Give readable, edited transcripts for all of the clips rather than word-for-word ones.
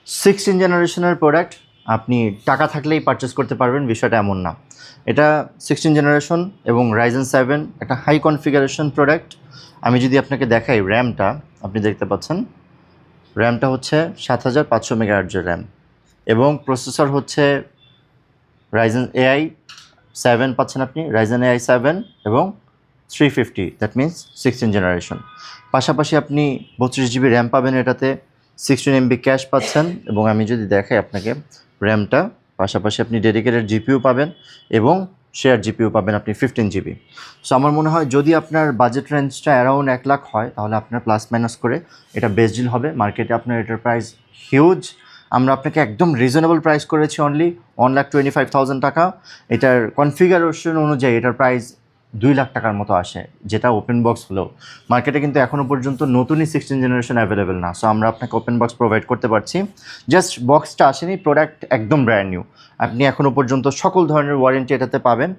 16 জেনারেশনের প্রোডাক্ট আপনি টাকা থাকলেই পারচেস করতে পারবেন, বিষয়টা এমন না। এটা 16 জেনারেশন এবং Ryzen 7 একটা হাই কনফিগারেশন প্রোডাক্ট। আমি যদি আপনাকে দেখাই র্যামটা, আপনি দেখতে পাচ্ছেন র্যামটা হচ্ছে 7500 মেগাহার্টজের র্যাম এবং প্রসেসর হচ্ছে Ryzen AI 7 পাচ্ছেন আপনি, Ryzen AI 7 এবং 350, দ্যাট মিনস 16 জেনারেশন। পাশাপাশি আপনি 32 জিবি র্যাম পাবেন এটাতে, 16 MB ক্যাশ পাচ্ছেন এবং আমি যদি দেখাই আপনাকে র্যামটা, পাশাপাশি আপনি ডেডিকেটেড জিপিইউ পাবেন এবং শেয়ার জিপিইউ পাবেন আপনি 15 জিবি। সো আমার মনে হয় যদি আপনার বাজেট রেঞ্জটা অ্যারাউন্ড 1 লাখ হয় তাহলে আপনার প্লাস মাইনাস করে এটা বেস্ট ডিল হবে। মার্কেটে আপনার এটার প্রাইস হিউজ, আমরা আপনাকে একদম রিজনেবল প্রাইস করেছি অনলি 1,25,000 টাকা। এটার কনফিগারেশন অনুযায়ী এটার প্রাইস 2 লাখ টাকার মতো আসে, যেটা ওপেন বক্স হলেও। মার্কেটে কিন্তু এখনও পর্যন্ত নতুনই 16 জেনারেশন অ্যাভেলেবেল না, সো আমরা আপনাকে ওপেন বক্স প্রোভাইড করতে পারছি। জাস্ট বক্সটা আসেনি, প্রোডাক্ট একদম ব্র্যান্ড নিউ। আপনি এখনও পর্যন্ত সকল ধরনের ওয়ারেন্টি এটাতে পাবেন।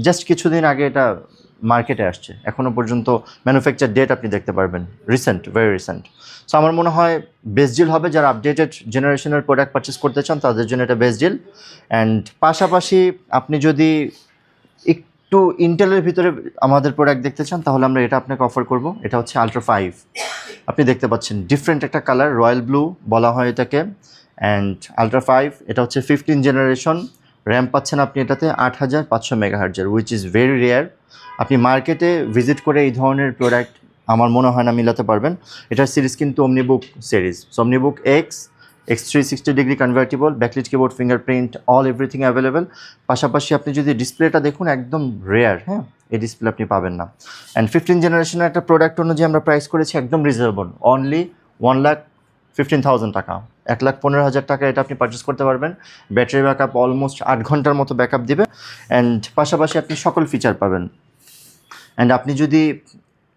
জাস্ট কিছুদিন আগে এটা মার্কেটে আসছে, এখনও পর্যন্ত ম্যানুফ্যাকচার ডেট আপনি দেখতে পারবেন, রিসেন্ট, ভেরি রিসেন্ট। সো আমার মনে হয় বেস্ট ডিল হবে, যারা আপডেটেড জেনারেশনের প্রোডাক্ট পারচেস করতে চান তাদের জন্য এটা বেস্ট ডিল। অ্যান্ড পাশাপাশি আপনি যদি একটু ইন্টেলের ভিতরে আমাদের প্রোডাক্ট দেখতে চান তাহলে আমরা এটা আপনাকে অফার করব। এটা হচ্ছে আলট্রা 5, আপনি দেখতে পাচ্ছেন ডিফারেন্ট একটা কালার, রয়্যাল ব্লু বলা হয় এটাকে। অ্যান্ড আলট্রা 5 এটা হচ্ছে 15 জেনারেশন, র্যাম পাচ্ছেন আপনি এটাতে 8500 মেগাহার্টজের, উইচ ইজ ভেরি রেয়ার। আপনি মার্কেটে ভিজিট করে এই ধরনের প্রোডাক্ট আমার মনে হয় না মিলাতে পারবেন। এটার সিরিজ কিন্তু Omnibook series, Omnibook X360 degree convertible, backlit keyboard, fingerprint, all everything available. পাশাপাশি আপনি যদি ডিসপ্লেটা দেখুন একদম রেয়ার, হ্যাঁ, এই ডিসপ্লে আপনি পাবেন না। অ্যান্ড 15 জেনারেশনের একটা প্রোডাক্ট অনুযায়ী আমরা প্রাইস করেছি একদম রিজনেবল, অনলি 1,15,000 টাকা, 1,15,000 টাকা এটা আপনি পারচেস করতে পারবেন। ব্যাটারি ব্যাকআপ অলমোস্ট 8 ঘন্টার মতো ব্যাকআপ দিবে। অ্যান্ড পাশাপাশি আপনি সকল ফিচার পাবেন। অ্যান্ড আপনি যদি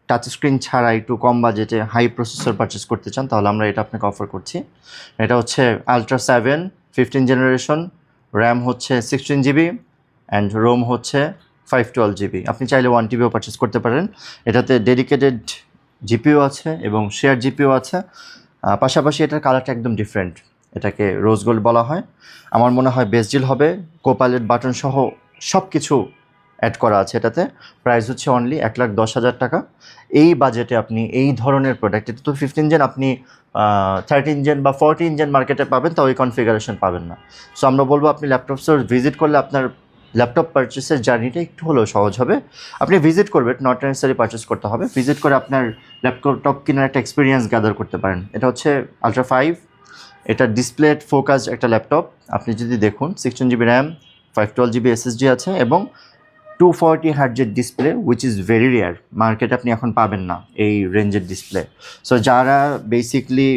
টাচ স্ক্রিন ছাড়া একটু কম বাজেটে হাই প্রসেসর পারচেস করতে চান তাহলে আমরা এটা আপনাকে অফার করছি। এটা হচ্ছে আলট্রা 7 15 জেনারেশন, র্যাম হচ্ছে 16 জিবি অ্যান্ড রোম হচ্ছে 512 জিবি। আপনি চাইলে 1 টিবিও পারচেস করতে পারেন। এটাতে ডেডিকেটেড জিপিইউ আছে এবং শেয়ার জিপিইউ আছে। পাশাপাশি এটার কালারটা একদম ডিফারেন্ট, এটাকে রোজ গোল্ড বলা হয়। আমার মনে হয় বেস্ট ডিল হবে, কোপাইলট বাটন সহ সব কিছু অ্যাড করা আছে এটাতে। প্রাইস হচ্ছে অনলি 1,10,000 টাকা। এই বাজেটে আপনি এই ধরনের প্রোডাক্ট, এটা তো 15 জেন, আপনি 13 জেন বা 14 জেন মার্কেটে পাবেন, তাও এই কনফিগারেশন পাবেন না। সো আমরা বলবো আপনি ল্যাপটপ স্টোর ভিজিট করলে আপনার ল্যাপটপ পারচেসের জার্নিটা একটু হলেও সহজ হবে। আপনি ভিজিট করবেন, নট নেসেসারি পারচেস করতে হবে, ভিজিট করে আপনার ল্যাপটপ কেনার একটা এক্সপিরিয়েন্স গ্যাদার করতে পারেন। এটা হচ্ছে আলট্রা 5, এটা ডিসপ্লে ফোকাস একটা ল্যাপটপ। আপনি যদি দেখুন 16 জিবি র্যাম, 512 জিবি এসএসডি আছে এবং 240 হার্টজের display, which is very rare, মার্কেটে আপনি এখন পাবেন না এই রেঞ্জের ডিসপ্লে। সো যারা বেসিকলি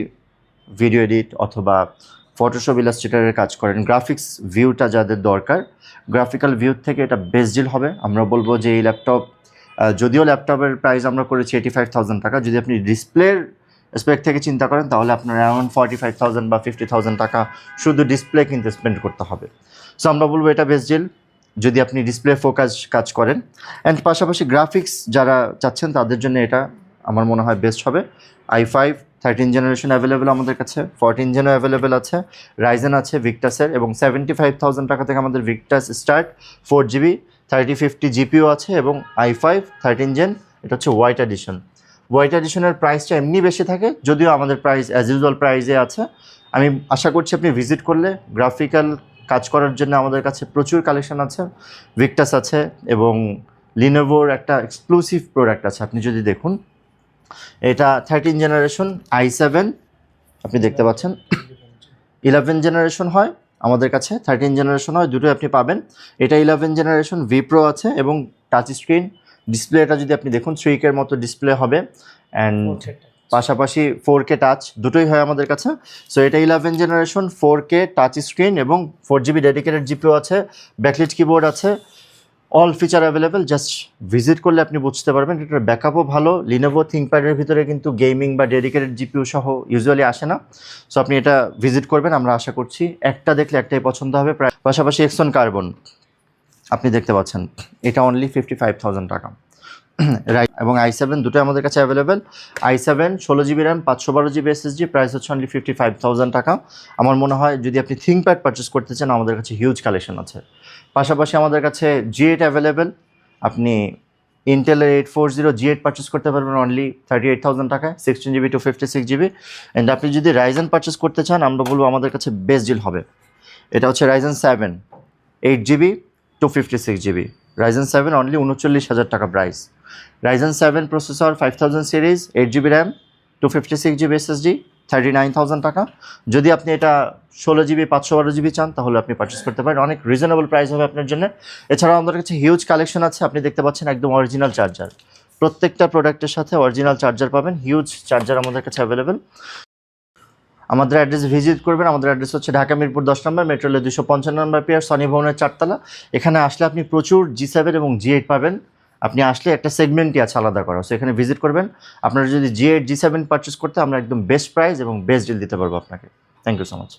ভিডিও এডিট অথবা ফটোশপ ইলাস্ট্রেটরের কাজ করেন, গ্রাফিক্স ভিউটা যাদের দরকার, গ্রাফিক্যাল ভিউ থেকে এটা বেস্ট ডিল হবে। আমরা বলবো যে এই ল্যাপটপ, যদিও ল্যাপটপের প্রাইস আমরা করেছি 85,000 টাকা, যদি আপনি ডিসপ্লের স্পেক থেকে চিন্তা করেন তাহলে আপনার অ্যারাউন্ড 45,000 বা 50,000 টাকা শুধু ডিসপ্লে কিনতে স্পেন্ড করতে হবে। সো আমরা বলবো এটা বেস্ট ডিল যদি আপনি ডিসপ্লে ফোকাস কাজ করেন। অ্যান্ড পাশাপাশি গ্রাফিক্স যারা চাচ্ছেন তাদের জন্য এটা আমার মনে হয় বেস্ট হবে। i5 13 জেনারেশন অ্যাভেলেবেল আমাদের কাছে, 14 জেনও অ্যাভেলেবেল আছে, রাইজেন আছে ভিক্টাসের, এবং 75,000 টাকা থেকে আমাদের ভিক্টাস স্টার্ট, 4 জিবি 3050 জিপিও আছে এবং i5 13 জেন। এটা হচ্ছে হোয়াইট এডিশন। হোয়াইট এডিশনের প্রাইসটা এমনি বেশি থাকে, যদিও আমাদের প্রাইস অ্যাজ ইউজুয়াল প্রাইসে আছে। আমি আশা করছি আপনি ভিজিট করলে গ্রাফিক্যাল কাজ করার জন্য আমাদের কাছে প্রচুর কালেকশন আছে, ভিক্টাস আছে এবং লিনোভোর একটা এক্সক্লুসিভ প্রোডাক্ট আছে। আপনি যদি দেখুন এটা 13 জেনারেশন i7, আপনি দেখতে পাচ্ছেন 11 জেনারেশন হয় আমাদের কাছে, 13 জেনারেশন হয়, দুটোই আপনি পাবেন। এটা 11 জেনারেশন ভি প্রো আছে এবং টাচ স্ক্রিন ডিসপ্লে, এটা যদি আপনি দেখুন 3K মতো ডিসপ্লে হবে। অ্যান্ড পাশাপাশি 4K টাচ দুটোই হয় আমাদের কাছে। সো এটা 11 জেনারেশন 4K টাচ স্ক্রিন এবং 4 জিবি ডেডিকেটেড জিপিও আছে, ব্যাকলিট কিবোর্ড আছে, all feature available. Just visit করলে আপনি বুঝতে পারবেন। এটার ব্যাকআপও ভালো। লিনোভো থিঙ্কপ্যাডের ভিতরে কিন্তু গেমিং বা ডেডিকেটেড জিপিইউ সহ ইউজুয়ালি আসে না। সো আপনি এটা ভিজিট করবেন, আমরা আশা করছি একটা দেখলে একটাই পছন্দ হবে। পাশাপাশি এক্সন কার্বন আপনি দেখতে পাচ্ছেন, এটা অনলি 55,000 টাকা। এবং i7 দুটোই আমাদের কাছে available. i7 16 GB RAM 512 GB SSD, price হচ্ছে অনলি 55,000 টাকা। আমার মনে হয় যদি আপনি থিংকপ্যাড পারচেস করতে চান আমাদের কাছে হিউজ কালেকশন আছে। পাশাপাশি আমাদের কাছে G8 অ্যাভেলেবেল, আপনি ইন্টেলের 840 G8 পারচেস করতে পারবেন অনলি 38,000 টাকায়, 16 GB 256 GB। অ্যান্ড আপনি যদি রাইজেন পারচেস করতে চান আমরা বলবো আমাদের কাছে বেস্ট ডিল হবে। এটা হচ্ছে Ryzen 7 8 GB 256 GB, Ryzen 7 only 39,000 টাকা price. Ryzen 7 processor 5000 series, 8 GB RAM 256 GB SSD, 39,000 টাকা। যদি আপনি এটা 16 GB 512 GB চান তাহলে আপনি পারচেস করতে পারেন, অনেক রিজনেবল প্রাইস হবে আপনার জন্য। এছাড়াও আমাদের কাছে হিউজ কালেকশন আছে, আপনি দেখতে পাচ্ছেন একদম অরিজিনাল চার্জার, প্রত্যেকটা প্রোডাক্টের সাথে অরিজিনাল চার্জার পাবেন, হিউজ চার্জার আমাদের কাছে অ্যাভেলেবেল। আমাদের অ্যাড্রেস ভিজিট করবেন, আমাদের অ্যাড্রেস হচ্ছে ঢাকা মিরপুর 10 নম্বর, মেট্রো রেলের 255 নম্বর পিয়ার, সনি ভবনের 4তলা। এখানে আসলে আপনি প্রচুর G7 এবং G8 পাবেন। আপনি আসলে একটা সেগমেন্টই আছে আলাদা করা, সো এখানে ভিজিট করবেন। আপনারা যদি G8 G7 পারচেস করতে আমরা একদম বেস্ট প্রাইস এবং বেস্ট ডিল দিতে পারবো আপনাকে। Thank you so much.